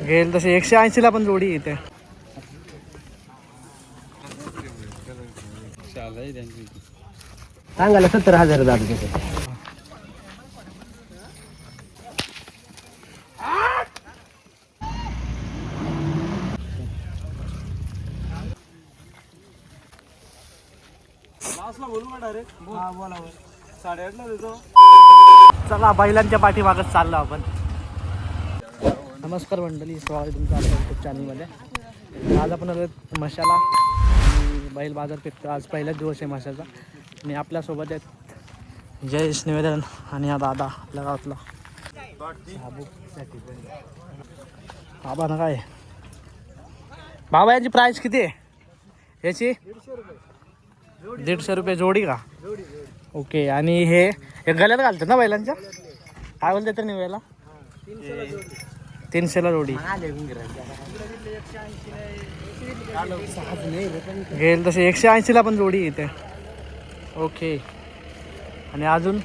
घेईल तसे 180 पण जोडी येते. सांगायला 70,000 जात त्याचे. चला बैलांच्या पाठीमागच चाललो आपण. नमस्कार मंडळी, स्वागत तुमचं आपल्या यूट्यूब चॅनलमध्ये. आज आपण आलो मशाला आणि बैल बाजार पेठचा आज पहिलाच दिवस आहे मशाचा. आणि आपल्यासोबत आहेत जयेश निवेदन आणि हा दादा आपल्या गावातला बाबा ना. काय बाबा याची प्राईस किती आहे याची? 150 रुपये जोडी का? ओके. आणि हे गल्यात घालतात ना बैलांच्या? काय बोलते तर निवेला? 300ला जोडी. घेईल तसे 180ला पण जोडी येते. ओके. आणि अजून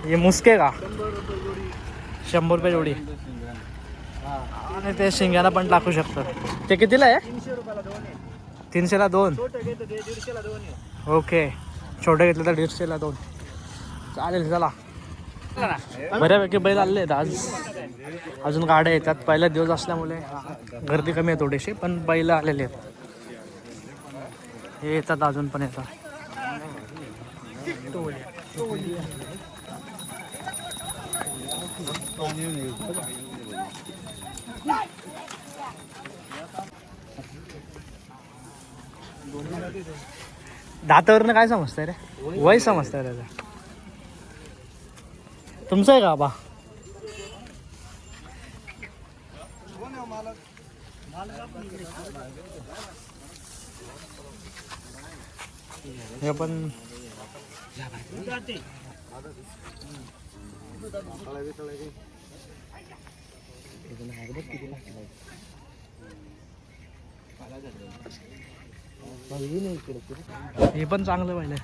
हे मुसके का? 100 रुपये जोडी. आणि ते शिंग्याला पण टाकू शकतात. ते कितीला आहे? 300ला 2. ओके. छोटे घेतले तर 150ला 2. चालेल. चला बऱ्यापैकी बैल आले आहेत आज. अजून गाड्या येतात. पहिला दिवस असल्यामुळे गर्दी कमी आहे थोडीशी, पण बैल आलेले आहेत. हे येतात अजून पण येतात. दातावरनं काय समजतंय रे? वय समजतंय रे. तुमचं आहे का बा? हे पण हे पण चांगलं पाहिजे.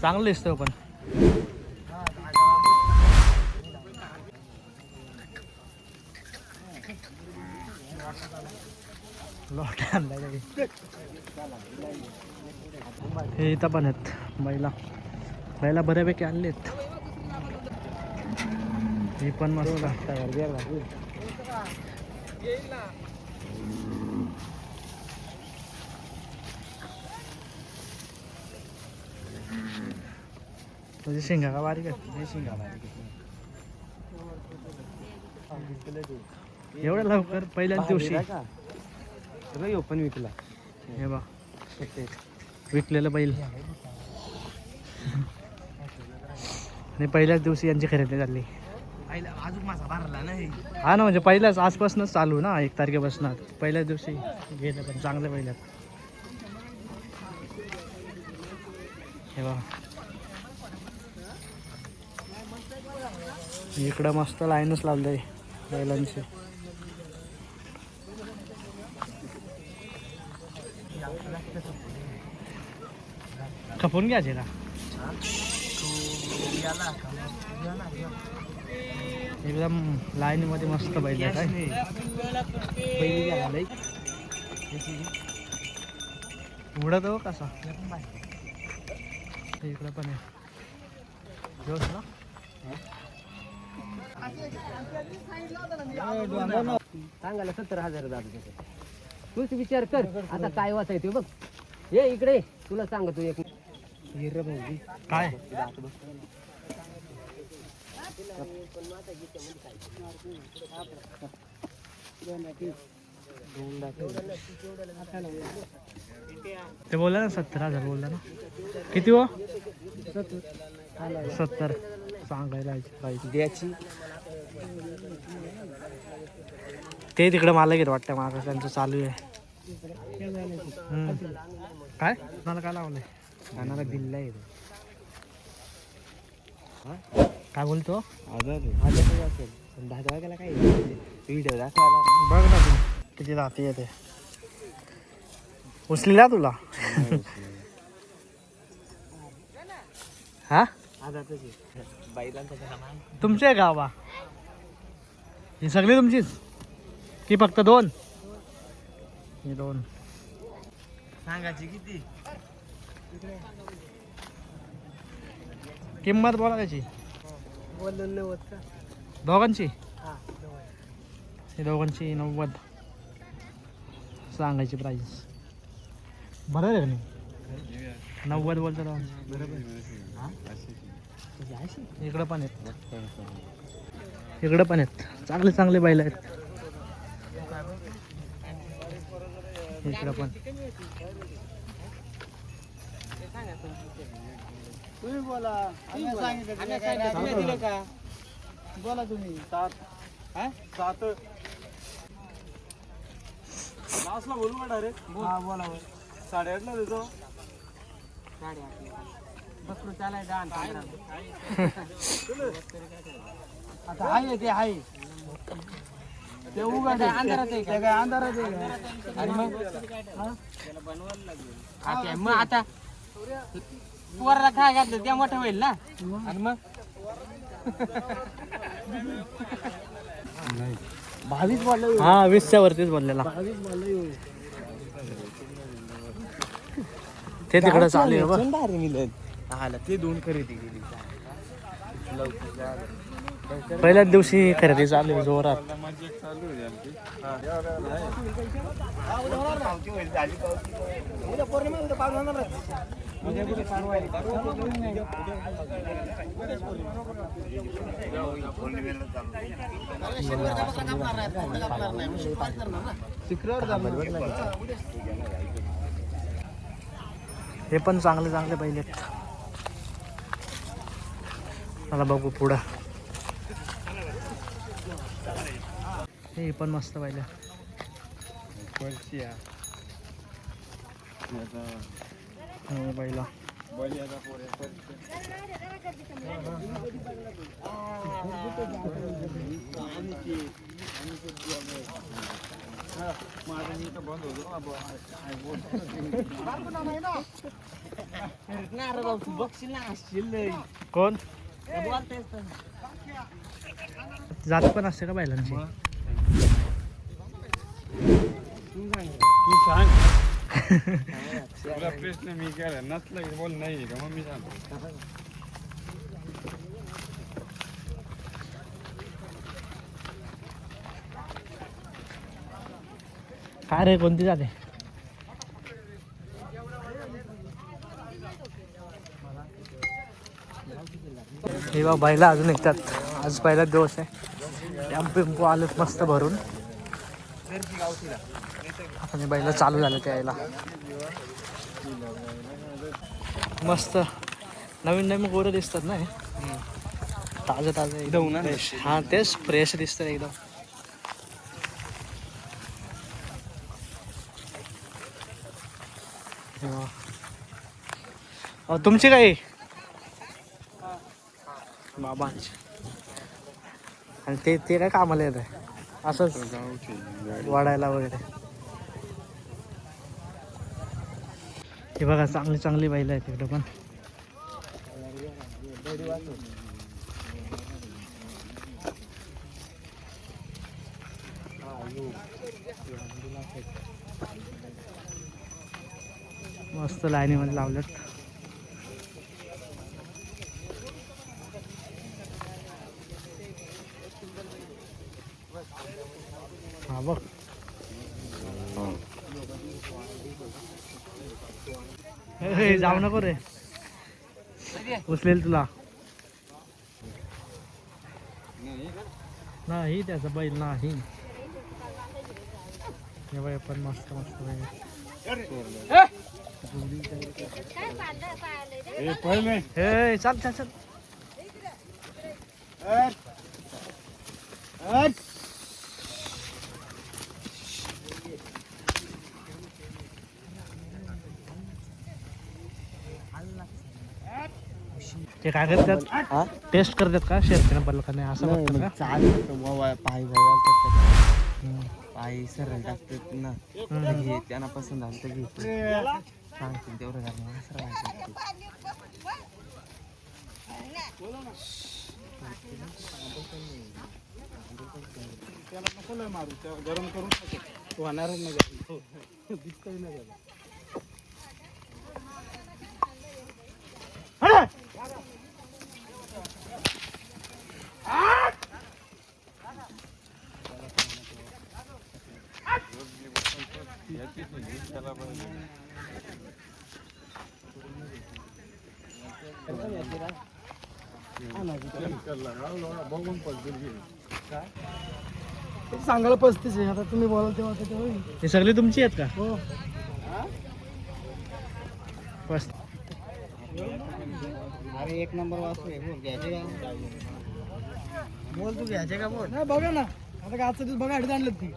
चांगलं दिसतं पण. हे इथं पण आहेत बैला बऱ्यापैकी आणले आहेत. हे पण मस्त. तुझी शिंगा का बारीक आहे? शिंगा बारीक एवढं लवकर पहिल्याच दिवशी पण विकला. हे बा विकलेलं बैल. आणि पहिल्याच दिवशी यांची खरेदी झाली. अजून माझा भरला नाही. हा ना, म्हणजे पहिल्याच आजपासूनच चालू ना, 1 तारखेपासून. पहिल्याच दिवशी गेलं पण चांगलं पहिल्यात. हे बा इकडं मस्त लाईनच लावलंय बैलांची. खपून घ्यायचे ना एकदम लाईन मध्ये मस्त बैल आहे. उडत हो कसा. इकडं पण आहे सांगायला 70,000 जात त्याचे. तूच विचार कर आता काय वाचायचं बघ. ये इकडे तुला सांगतो एक काय. ते बोलला ना 70,000 बोलला ना. किती हो? 70 सांगायला द्यायची. ते तिकडे मला घेत वाटतं. मागं त्यांचं चालू आहे. काय मला काय लावलंय? कानाला दिल्ला आहे. काय बोलतो? असेल 10 वाजेला काय व्हिडिओ दाखवायला. बघ ना तू किती राहते येते. उचलीला तुला? हा तुमचे तुमचे गावा ही सगळी तुमचीच की फक्त दोन? ही दोन. सांगायची किती? किंमत बोला त्याची. बोलून 90 का? दोघांची? हा हे दोघांची 90 सांगायची प्राईस. बरोबर आहे नाही? 90 बोलतो बरोबर. इकडं पण आहेत, इकडं पण आहेत. चांगले चांगले बैल आहेत इकडं पण. तुम्ही बोला. आम्ही सांगितलं का? बोला तुम्ही. 7 लास्टला बोलू का डायरेक्ट? हा बोला. 8.5ला देतो. 8.5 बकरू चालाय 10 आता आहे ते आहे ते उघड अंधारात आहे का? काय अंधारात आहे का? आणि मग मग आता पोराला काय घातलं त्या मोठं होईल ना. आणि मग 22 बोललो. हा 20च्या वरतीच बोललेला. 22 बोललो. ते तिकडं चालू आहे बघ. ते 2 खरेदी केली. पहिल्याच दिवशी खरेदी चालू आहे जोरात. हे पण चांगले चांगले बैल आहेत. मला बघू पुढं. हे पण मस्त बैल आहे. बैला कोण जात पण असते का बैलांची? तू सांग. तुला प्रश्न मी केला नसलं की बोल नाही का मग मी सांगतो. काय रे कोणती जाते? हे बा बैला अजून येतात. आज पहिला दिवस आहे. टेम्पो आलेत मस्त भरून आणि बैला चालू झाले ते यायला. मस्त नवीन नवीन गोरं दिसतात ना. हे ताजं ताजं एकदम फ्रेश. हा तेच फ्रेश दिसतं एकदम. तुमची काही बाबांची आणि ते ते काय कामाला येत आहे असंच वाढायला वगैरे. हे बघा चांगली चांगली बैल आहेत तिकडे पण. मस्त लाईनीमध्ये लावल्यात. हा बघ हे जाऊ नको रे उचलेल तुला. नाही त्याचा बैल नाही. हे बाई पण मस्त मस्त बैल. हे चल चल चल. ते काय करतात? टेस्ट करतात का शेतकऱ्यांना बदल का नाही असं बघतात का? पाय सरळ टाकतात ना. घे त्यांना पसंत झालं तर घे सांगतील तेवढं झालं सरळ त्याला नको लय मारू, त्याला गरम करून टाकू. तो होणारच नाही. दिसतही नाही त्याला. सांगायला 35 आहे. आता तुम्ही बोलाल तेव्हा ते होईल. हे सगळे तुमची आहेत का? हो. अरे एक नंबर वाचू घ्यायचे का बोल, तू घ्यायचे का बोल. नाही बघा ना, आता का आजचा दिवस बघा हडीत आणलं ती.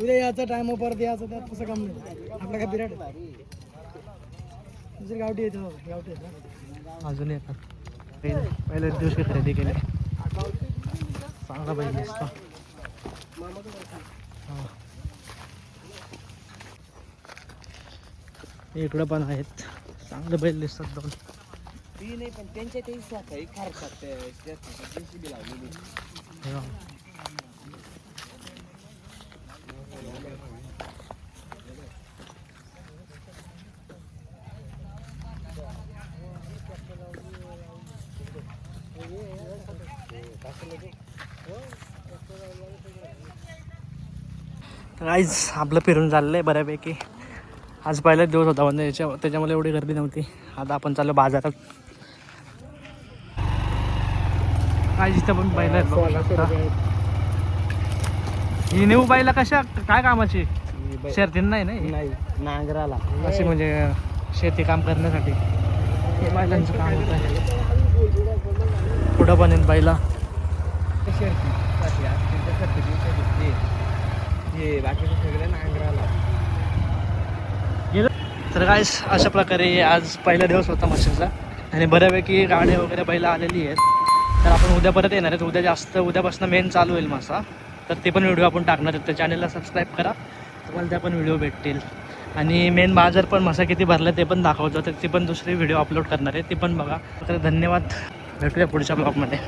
उद्या याचा टाइम परत याचं, त्यात कसं काम नाही. आपला काय पिरियड दुसरी गावठी येते. गावठी येतात अजून येतात. पहिल्याच दिवशी खरेदी केले. चांगला बैल दिसतो. इकडं पण आहेत, चांगले बैल दिसतात दोन. नाही पण त्यांच्या ते स्वतःही खारतात JCB लावलेली. गाईज आपलं फिरून चाललं आहे बऱ्यापैकी. आज पहिलाच दिवस होता म्हणजे त्याच्यामुळे एवढी गर्दी नव्हती. आता आपण चाललो बाजारात. काय इथं पण बैल आहेत बघू शकता. ही नेऊ बैला कशा काय कामाची? शर्तीन नाही नाही नांगराला अशी म्हणजे शेती काम करण्यासाठी हे बैलांचं काम होत आहे. पुढं पण आहेत बैला. बाकीचे सगळे नांगराला. तर काय अशा प्रकारे आज पहिला दिवस होता म्हशीचा आणि बऱ्यापैकी गाड्या वगैरे बैला आलेली आहेत. तर आपण उद्या परत येणार आहेत. उद्या जास्त उद्यापासून मेन चालू होईल मासा. तर ते पण व्हिडिओ आपण टाकणार आहेत. तर चॅनलला सबस्क्राईब करा, तुम्हाला त्या पण व्हिडिओ भेटतील. आणि मेन बाजार पण मासा किती भरला ते पण दाखवतो. तर ती पण दुसरी व्हिडिओ अपलोड करणार आहे, ती पण बघा. तर धन्यवाद, भेटूया पुढच्या ब्लॉगमध्ये.